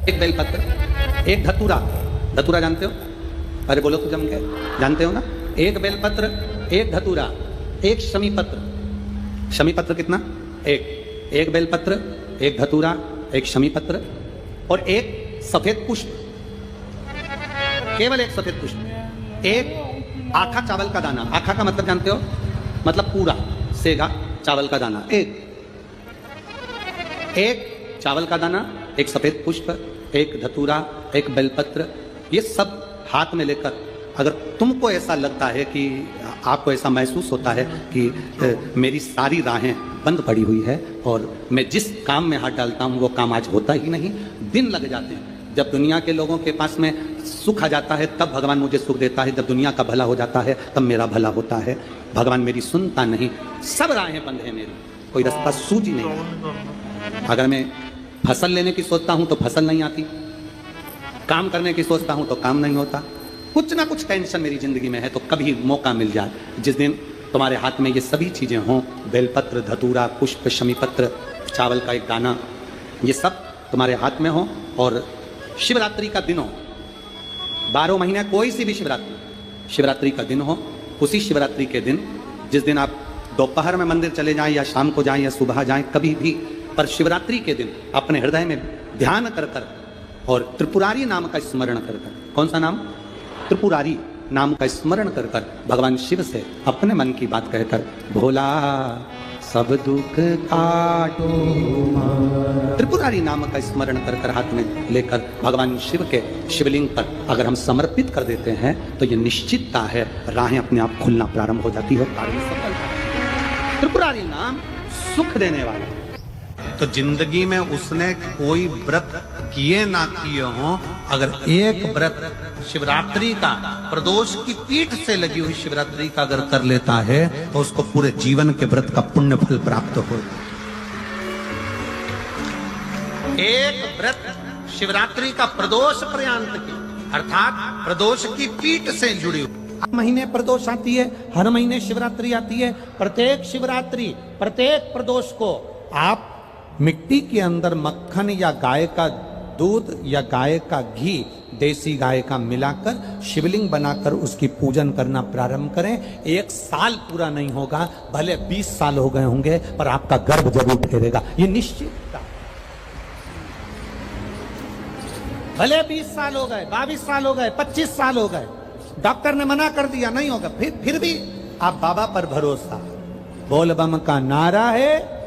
एक बेलपत्र, एक धतूरा। धतूरा जानते हो? अरे बोलो तो जम के, जानते हो ना? एक बेलपत्र, एक धतूरा, एक शमीपत्र। शमीपत्र कितना? एक बेलपत्र, एक धतूरा, एक शमीपत्र और एक सफेद पुष्प। केवल एक सफेद पुष्प। एक आखा चावल का दाना। आखा का मतलब जानते हो? मतलब पूरा सेगा चावल का दाना। एक चावल का दाना, एक सफेद पुष्प, एक धतूरा, एक बेलपत्र, ये सब हाथ में लेकर अगर तुमको ऐसा लगता है कि आपको ऐसा महसूस होता है कि मेरी सारी राहें बंद पड़ी हुई है और मैं जिस काम में हाथ डालता हूँ वो काम आज होता ही नहीं, दिन लग जाते हैं। जब दुनिया के लोगों के पास में सुख आ जाता है तब भगवान मुझे सुख देता है, जब दुनिया का भला हो जाता है तब मेरा भला होता है। भगवान मेरी सुनता नहीं, सब राहें बंद है मेरी, कोई रास्ता सूझ ही नहीं। अगर मैं फसल लेने की सोचता हूँ तो फसल नहीं आती, काम करने की सोचता हूँ तो काम नहीं होता, कुछ ना कुछ टेंशन मेरी जिंदगी में है। तो कभी मौका मिल जाए जिस दिन तुम्हारे हाथ में ये सभी चीजें हों, बेलपत्र, धतूरा, पुष्प, शमीपत्र, चावल का एक दाना, ये सब तुम्हारे हाथ में हो और शिवरात्रि का दिन हो, 12 महीने कोई सी भी शिवरात्रि का दिन हो, उसी शिवरात्रि के दिन जिस दिन आप दोपहर में मंदिर चले जाएं या शाम को जाएं या सुबह जाएं, कभी भी, पर शिवरात्रि के दिन अपने हृदय में ध्यान कर कर और त्रिपुरारी नाम का स्मरण कर कर, कौन सा नाम? त्रिपुरारी नाम का स्मरण कर कर भगवान शिव से अपने मन की बात कहकर, भोला सब दुख काटो, त्रिपुरारी नाम का स्मरण कर कर हाथ में लेकर भगवान शिव के शिवलिंग पर अगर हम समर्पित कर देते हैं तो ये निश्चितता है राहें अपने आप खुलना प्रारंभ हो जाती है। त्रिपुरारी नाम सुख देने वाला। तो जिंदगी में उसने कोई व्रत किए ना किए हो, अगर एक व्रत शिवरात्रि का, प्रदोष की पीठ से लगी हुई शिवरात्रि का अगर कर लेता है तो उसको पूरे जीवन के व्रत का पुण्य फल प्राप्त हो। एक व्रत शिवरात्रि का प्रदोष पर्यंत की, अर्थात प्रदोष की पीठ से जुड़ी हुई। हर महीने प्रदोष आती है, हर महीने शिवरात्रि आती है। प्रत्येक शिवरात्रि, प्रत्येक प्रदोष को आप मिट्टी के अंदर मक्खन या गाय का दूध या गाय का घी, देसी गाय का मिलाकर शिवलिंग बनाकर उसकी पूजन करना प्रारंभ करें। 1 साल पूरा नहीं होगा, भले 20 साल हो गए होंगे, पर आपका गर्भ जरूर ठहरेगा, ये निश्चित। भले 20 साल हो गए, 22 साल हो गए, 25 साल हो गए, डॉक्टर ने मना कर दिया नहीं होगा, फिर भी आप बाबा पर भरोसा, बोल बम का नारा है।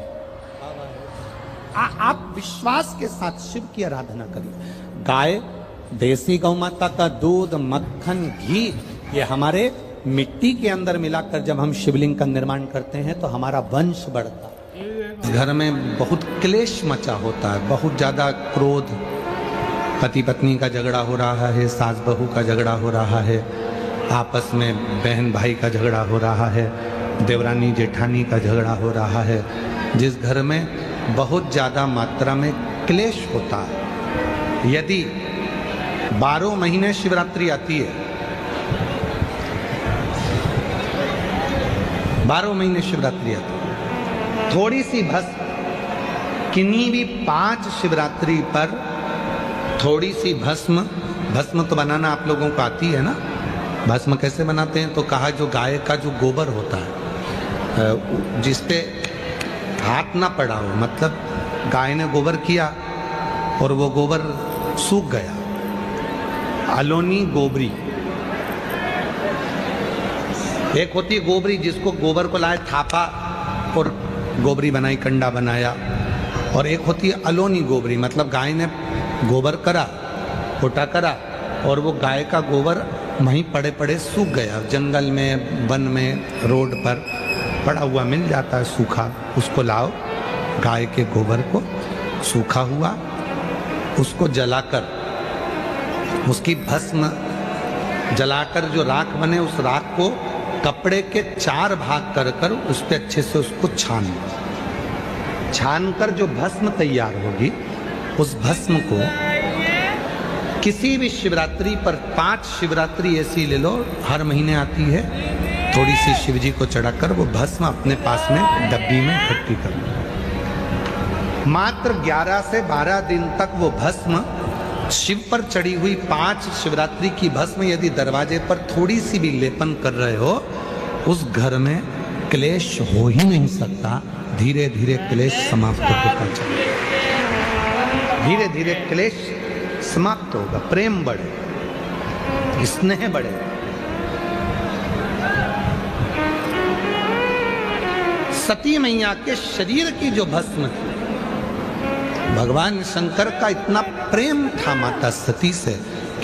आप विश्वास के साथ शिव की आराधना करिए। गाय, देसी गौ माता का दूध, मक्खन, घी, ये हमारे मिट्टी के अंदर मिलाकर जब हम शिवलिंग का निर्माण करते हैं तो हमारा वंश बढ़ता है। घर में बहुत क्लेश मचा होता है, बहुत ज्यादा क्रोध, पति पत्नी का झगड़ा हो रहा है, सास बहू का झगड़ा हो रहा है, आपस में बहन भाई का झगड़ा हो रहा है, देवरानी जेठानी का झगड़ा हो रहा है। जिस घर में बहुत ज़्यादा मात्रा में क्लेश होता है, यदि 12 महीने शिवरात्रि आती है, 12 महीने शिवरात्रि आती है, थोड़ी सी भस्म, किन्हीं भी 5 शिवरात्रि पर थोड़ी सी भस्म तो बनाना आप लोगों को आती है ना? भस्म कैसे बनाते हैं? तो कहा जो गाय का जो गोबर होता है, जिसपे हाथ ना पड़ा हो, मतलब गाय ने गोबर किया और वो गोबर सूख गया, अलोनी गोबरी। एक होती है गोबरी जिसको गोबर को लाए थापा और गोबरी बनाई, कंडा बनाया, और एक होती है अलोनी गोबरी, मतलब गाय ने गोबर करा, फोटा करा और वो गाय का गोबर वहीं पड़े पड़े सूख गया, जंगल में, वन में, रोड पर पड़ा हुआ मिल जाता है सूखा, उसको लाओ, गाय के गोबर को सूखा हुआ, उसको जलाकर, उसकी भस्म जलाकर जो राख बने, उस राख को कपड़े के 4 भाग कर कर उस पर अच्छे से उसको छान कर जो भस्म तैयार होगी, उस भस्म को किसी भी शिवरात्रि पर, 5 शिवरात्रि ऐसी ले लो, हर महीने आती है, थोड़ी सी शिव जी को चढ़ाकर वो भस्म अपने पास में डब्बी में इकट्ठी कर लो। मात्र 11 से 12 दिन तक वो भस्म शिव पर चढ़ी हुई 5 शिवरात्रि की भस्म यदि दरवाजे पर थोड़ी सी भी लेपन कर रहे हो, उस घर में क्लेश हो ही नहीं सकता। धीरे धीरे क्लेश समाप्त होता चले, धीरे धीरे क्लेश समाप्त होगा, प्रेम बढ़े, स्नेह बढ़े। सती मैया के शरीर की जो भस्म थी, भगवान शंकर का इतना प्रेम था माता सती से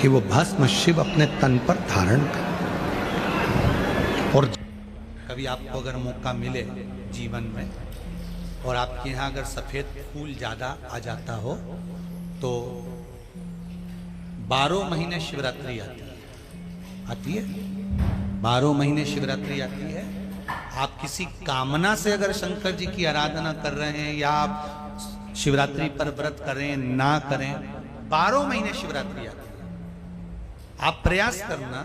कि वो भस्म शिव अपने तन पर धारण कर। और कभी आपको अगर मौका मिले जीवन में और आपके यहाँ अगर सफेद फूल ज्यादा आ जाता हो तो 12 महीने शिवरात्रि आती है 12 महीने शिवरात्रि आती है। आप किसी कामना से अगर शंकर जी की आराधना कर रहे हैं या आप शिवरात्रि पर व्रत करें ना करें, 12 महीने शिवरात्रि आती है। आप प्रयास करना,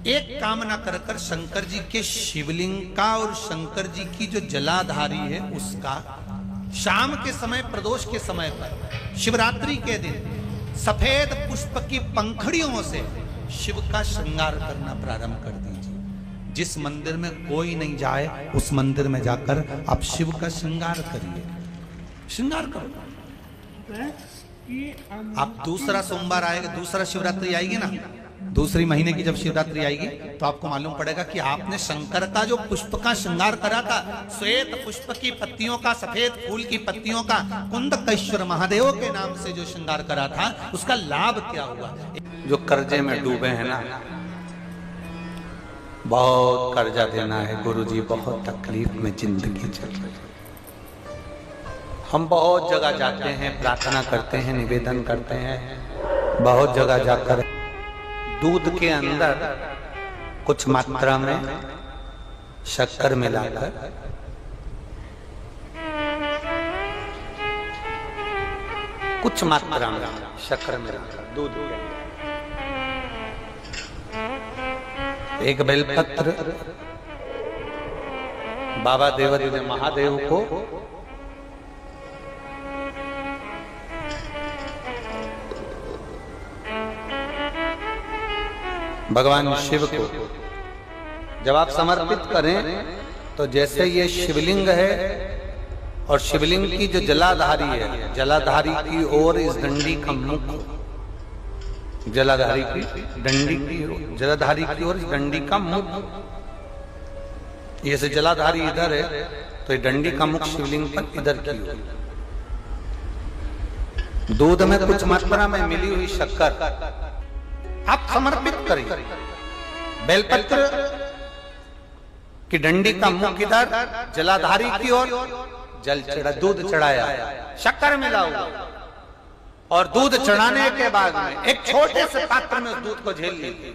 एक कामना कर कर शंकर जी के शिवलिंग का और शंकर जी की जो जलाधारी है उसका शाम के समय, प्रदोष के समय पर, शिवरात्रि के दिन सफेद पुष्प की पंखड़ियों से शिव का श्रृंगार करना प्रारंभ कर दीजिए। जिस मंदिर में कोई नहीं जाए उस मंदिर में जाकर आप शिव का श्रृंगार करिए, श्रृंगार करो। आप दूसरा सोमवार आएगा, दूसरा शिवरात्रि आएगी ना, दूसरी महीने की जब शिवरात्रि आएगी तो आपको मालूम पड़ेगा कि आपने शंकर का जो पुष्प का श्रृंगार करा था, श्वेत पुष्प की पत्तियों का, सफेद फूल की पत्तियों का, कुंदकेश्वर महादेव के नाम से जो श्रृंगार करा था, उसका लाभ क्या हुआ। जो कर्जे में डूबे हैं ना, बहुत कर्जा देना है गुरुजी, बहुत तकलीफ में जिंदगी चल रही है। हम बहुत जगह जाते हैं, प्रार्थना करते हैं, निवेदन करते हैं, बहुत जगह जाकर दूध के अंदर कुछ मात्रा में शक्कर मिलाकर कुछ मात्रा में शक्कर मिलाकर दूध के अंदर एक बेलपत्र बाबा देवदेव महादेव को भगवान शिव को जब आप समर्पित करें तो जैसे ये शिवलिंग है और शिवलिंग की जो जलाधारी है, जलाधारी की ओर इस डंडी का मुख, जलाधारी की डंडी की, जलाधारी की ओर इस डंडी का मुख, ये से जलाधारी इधर है तो ये डंडी का मुख शिवलिंग पर इधर की ओर। दूध में कुछ मात्रा में मिली हुई शक्कर आप समर्पित करिए। बेलपत्र की डंडी का मुख इधर, जलाधारी की ओर जल चढ़ा, दूध चढ़ाया, शक्कर मिला हुआ, और दूध चढ़ाने के बाद में एक छोटे से पात्र में उस दूध को झेल लीजिए।